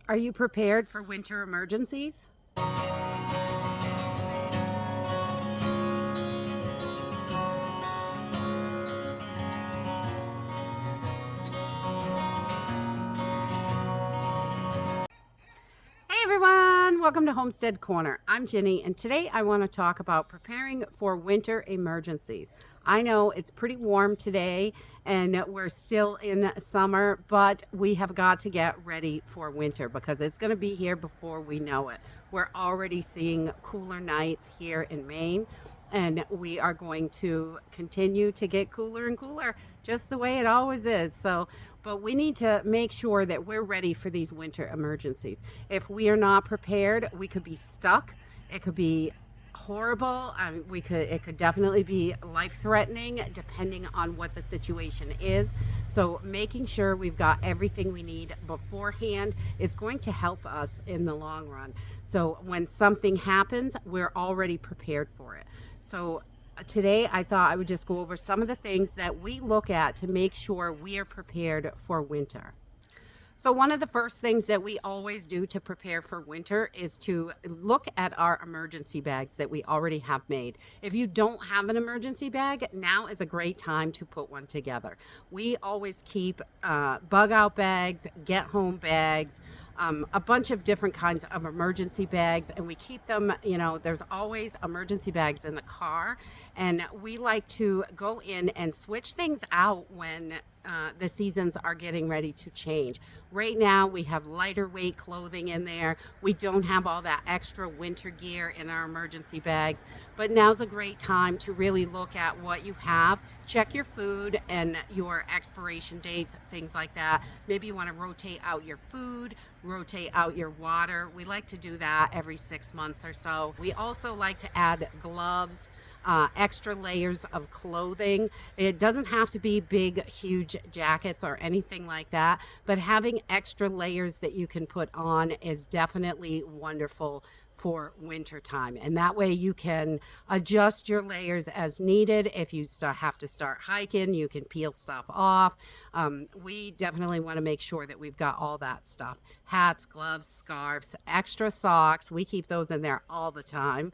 Are you prepared for winter emergencies? Hey everyone, welcome to Homestead Corner. I'm Ginny, and today I want to talk about preparing for winter emergencies. I know it's pretty warm today and we're still in summer, but we have got to get ready for winter because it's going to be here before we know it. We're already seeing cooler nights here in Maine, and we are going to continue to get cooler and cooler, just the way it always is. But we need to make sure that we're ready for these winter emergencies. If we are not prepared, we could be stuck. It could be horrible. It could definitely be life-threatening depending on what the situation is. So making sure we've got everything we need beforehand is going to help us in the long run. So when something happens, we're already prepared for it. So today I thought I would just go over some of the things that we look at to make sure we are prepared for winter. So one of the first things that we always do to prepare for winter is to look at our emergency bags that we already have made. If you don't have an emergency bag, now is a great time to put one together. We always keep bug out bags, get home bags, a bunch of different kinds of emergency bags, and we keep them, there's always emergency bags in the car, and we like to go in and switch things out when the seasons are getting ready to change. Right now we have lighter weight clothing in there. We don't have all that extra winter gear in our emergency bags, but now's a great time to really look at what you have. Check your food and your expiration dates, things like that. Maybe you want to rotate out your food, rotate out your water. We like to do that every 6 months or so. We also like to add gloves, extra layers of clothing. It doesn't have to be big, huge jackets or anything like that, but having extra layers that you can put on is definitely wonderful for winter time, and that way you can adjust your layers as needed. If you have to start hiking, you can peel stuff off. We definitely want to make sure that we've got all that stuff: hats, gloves, scarves, extra socks. We keep those in there all the time.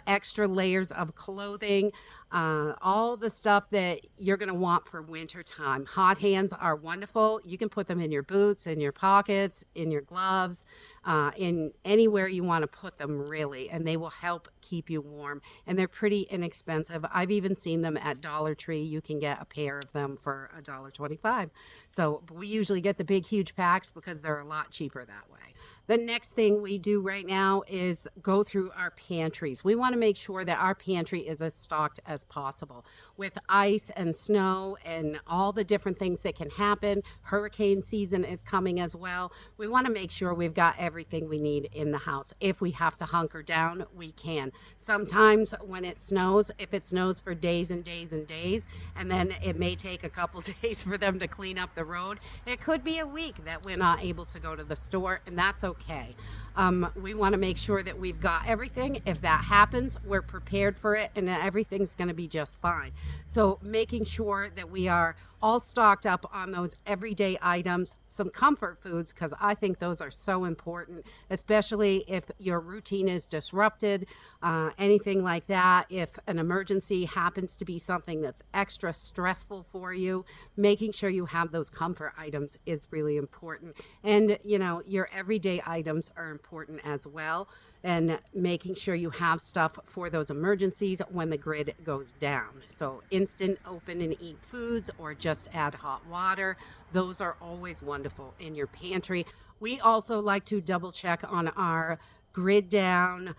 Extra layers of clothing, all the stuff that you're going to want for winter time. Hot hands are wonderful. You can put them in your boots, in your pockets, in your gloves, in anywhere you want to put them, really, and they will help keep you warm, and they're pretty inexpensive. I've even seen them at Dollar Tree. You can get a pair of them for $1.25. So we usually get the big huge packs because they're a lot cheaper that way. The next thing we do right now is go through our pantries. We want to make sure that our pantry is as stocked as possible. With ice and snow and all the different things that can happen, hurricane season is coming as well. We want to make sure we've got everything we need in the house. If we have to hunker down, we can. Sometimes when it snows, if it snows for days and days and days, and then it may take a couple days for them to clean up the road, it could be a week that we're not able to go to the store, and that's okay. We want to make sure that we've got everything. If that happens, we're prepared for it, and everything's going to be just fine. So making sure that we are all stocked up on those everyday items, some comfort foods, because I think those are so important, especially if your routine is disrupted, anything like that. If an emergency happens to be something that's extra stressful for you, making sure you have those comfort items is really important. And your everyday items are important as well, and making sure you have stuff for those emergencies when the grid goes down. So instant open and eat foods, or just add hot water. Those are always wonderful in your pantry. We also like to double check on our grid down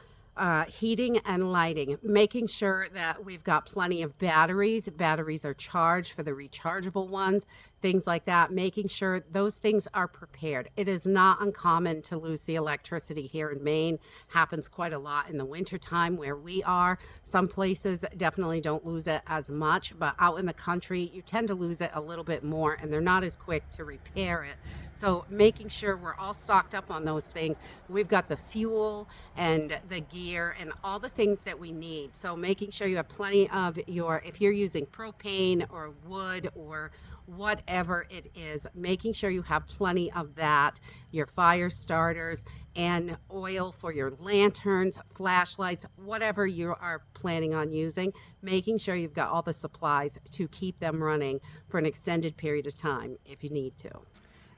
heating and lighting, making sure that we've got plenty of batteries. Batteries are charged for the rechargeable ones, things like that, making sure those things are prepared. It is not uncommon to lose the electricity here in Maine. Happens quite a lot in the wintertime where we are. Some places definitely don't lose it as much, but out in the country, you tend to lose it a little bit more, and they're not as quick to repair it. So making sure we're all stocked up on those things. We've got the fuel and the gear and all the things that we need. So making sure you have plenty of if you're using propane or wood or whatever it is, making sure you have plenty of that, your fire starters, and oil for your lanterns, flashlights, whatever you are planning on using, making sure you've got all the supplies to keep them running for an extended period of time if you need to.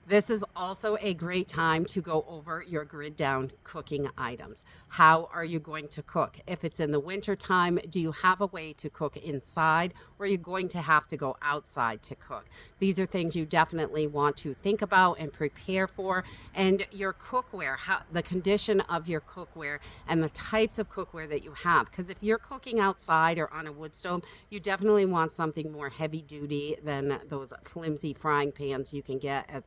This is also a great time to go over your grid down cooking items. How are you going to cook? If it's in the winter time, do you have a way to cook inside, or are you going to have to go outside to cook? These are things you definitely want to think about and prepare for. And your cookware, the condition of your cookware and the types of cookware that you have. Because if you're cooking outside or on a wood stove, you definitely want something more heavy duty than those flimsy frying pans you can get at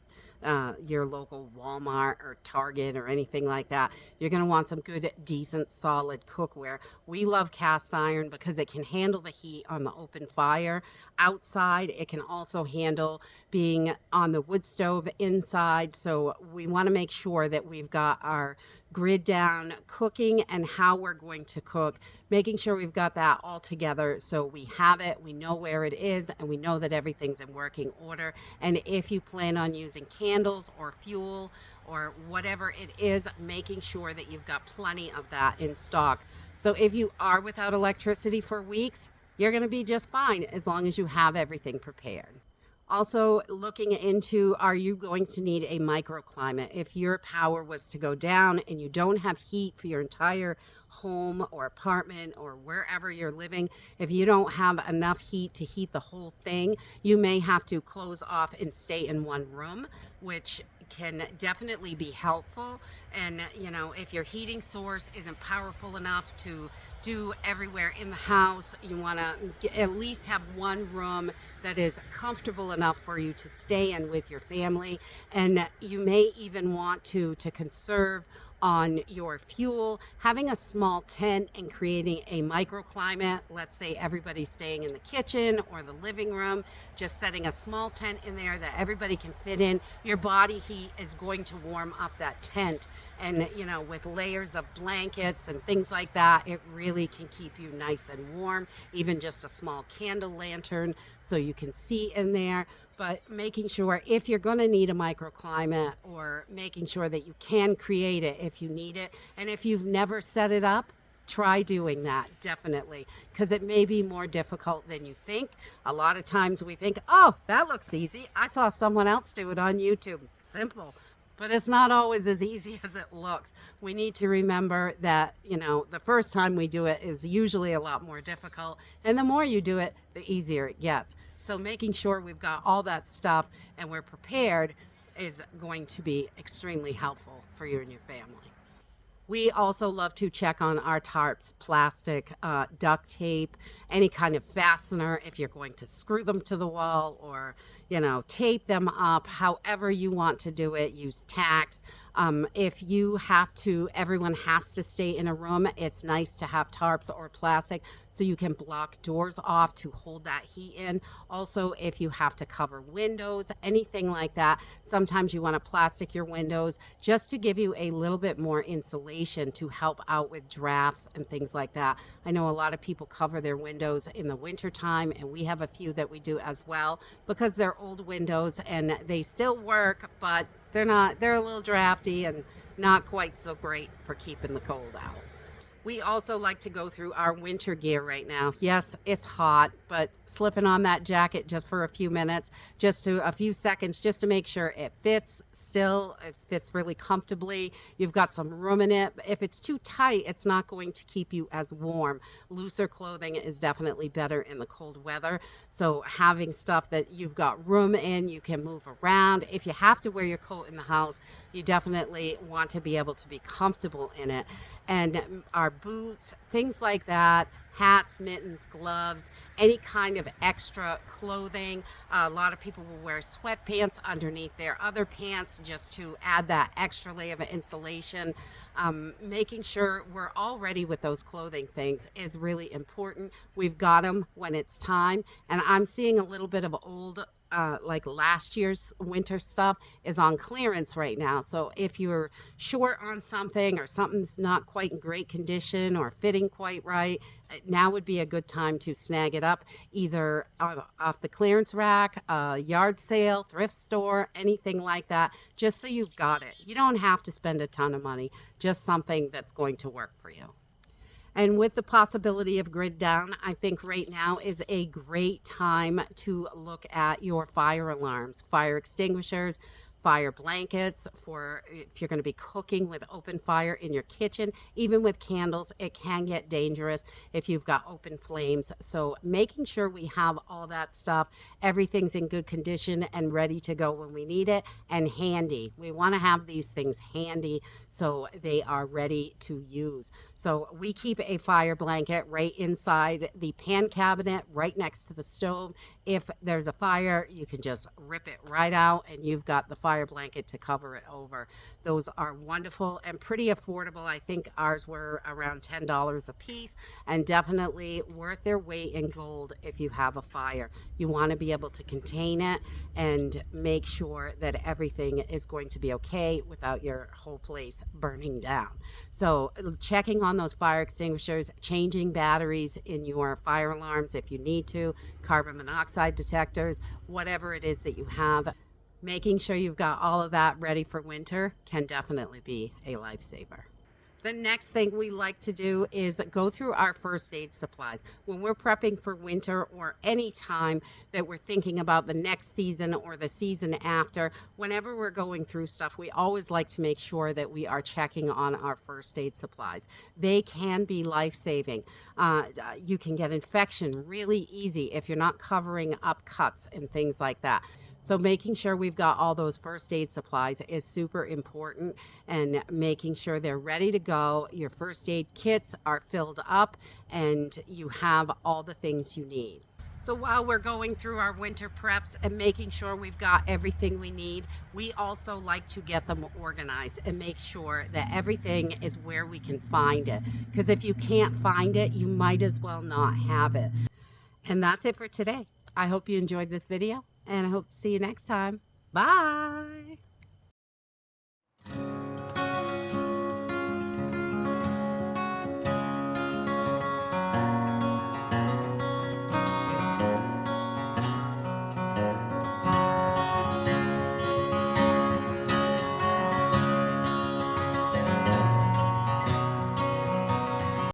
your local Walmart or Target or anything like that. You're going to want some good, decent, solid cookware. We love cast iron because it can handle the heat on the open fire outside. It can also handle being on the wood stove inside. So we want to make sure that we've got our grid down cooking and how we're going to cook, making sure we've got that all together so we have it, we know where it is, and we know that everything's in working order. And if you plan on using candles or fuel or whatever it is, making sure that you've got plenty of that in stock. So if you are without electricity for weeks, you're going to be just fine as long as you have everything prepared. Also looking into, are you going to need a microclimate? If your power was to go down and you don't have heat for your entire home or apartment or wherever you're living, if you don't have enough heat to heat the whole thing, you may have to close off and stay in one room, which can definitely be helpful. And if your heating source isn't powerful enough to do everywhere in the house, you want to at least have one room that is comfortable enough for you to stay in with your family. And you may even want to conserve on your fuel, having a small tent and creating a microclimate. Let's say everybody's staying in the kitchen or the living room, just setting a small tent in there that everybody can fit in. Your body heat is going to warm up that tent. And with layers of blankets and things like that, it really can keep you nice and warm. Even just a small candle lantern so you can see in there. But making sure, if you're going to need a microclimate, or making sure that you can create it if you need it. And if you've never set it up, try doing that, definitely, because it may be more difficult than you think. A lot of times we think, oh, that looks easy. I saw someone else do it on YouTube. Simple. But it's not always as easy as it looks. We need to remember that, the first time we do it is usually a lot more difficult. And the more you do it, the easier it gets. So making sure we've got all that stuff and we're prepared is going to be extremely helpful for you and your family. We also love to check on our tarps, plastic, duct tape, any kind of fastener if you're going to screw them to the wall or, tape them up, however you want to do it. Use tacks. If you have to, everyone has to stay in a room, it's nice to have tarps or plastic so you can block doors off to hold that heat in. Also, if you have to cover windows, anything like that, sometimes you want to plastic your windows just to give you a little bit more insulation to help out with drafts and things like that. I know a lot of people cover their windows in the winter time, and we have a few that we do as well because they're old windows and they still work, but they're a little drafty and not quite so great for keeping the cold out. We also like to go through our winter gear right now. Yes, it's hot, but slipping on that jacket just for a few minutes, a few seconds, just to make sure it fits still, it fits really comfortably. You've got some room in it. If it's too tight, it's not going to keep you as warm. Looser clothing is definitely better in the cold weather. So having stuff that you've got room in, you can move around. If you have to wear your coat in the house, you definitely want to be able to be comfortable in it. And our boots, things like that, hats, mittens, gloves, any kind of extra clothing. A lot of people will wear sweatpants underneath their other pants just to add that extra layer of insulation. Making sure we're all ready with those clothing things is really important. We've got them when it's time. And I'm seeing a little bit of old like last year's winter stuff is on clearance right now. So if you're short on something or something's not quite in great condition or fitting quite right, now would be a good time to snag it up, either off the clearance rack, yard sale, thrift store, anything like that, just so you've got it. You don't have to spend a ton of money, just something that's going to work for you. And with the possibility of grid down, I think right now is a great time to look at your fire alarms, fire extinguishers, fire blankets for if you're going to be cooking with open fire in your kitchen. Even with candles, it can get dangerous if you've got open flames. So making sure we have all that stuff, everything's in good condition and ready to go when we need it, and handy. We want to have these things handy so they are ready to use. So we keep a fire blanket right inside the pan cabinet, right next to the stove. If there's a fire, you can just rip it right out and you've got the fire blanket to cover it over. Those are wonderful and pretty affordable. I think ours were around $10 a piece, and definitely worth their weight in gold if you have a fire. You want to be able to contain it and make sure that everything is going to be okay without your whole place burning down. So checking on those fire extinguishers, changing batteries in your fire alarms if you need to, carbon monoxide detectors, whatever it is that you have, making sure you've got all of that ready for winter can definitely be a lifesaver. The next thing we like to do is go through our first aid supplies. When we're prepping for winter or any time that we're thinking about the next season or the season after, whenever we're going through stuff, we always like to make sure that we are checking on our first aid supplies. They can be life-saving. You can get infection really easy if you're not covering up cuts and things like that. So making sure we've got all those first aid supplies is super important, and making sure they're ready to go. Your first aid kits are filled up and you have all the things you need. So while we're going through our winter preps and making sure we've got everything we need, we also like to get them organized and make sure that everything is where we can find it. Because if you can't find it, you might as well not have it. And that's it for today. I hope you enjoyed this video, and I hope to see you next time. Bye.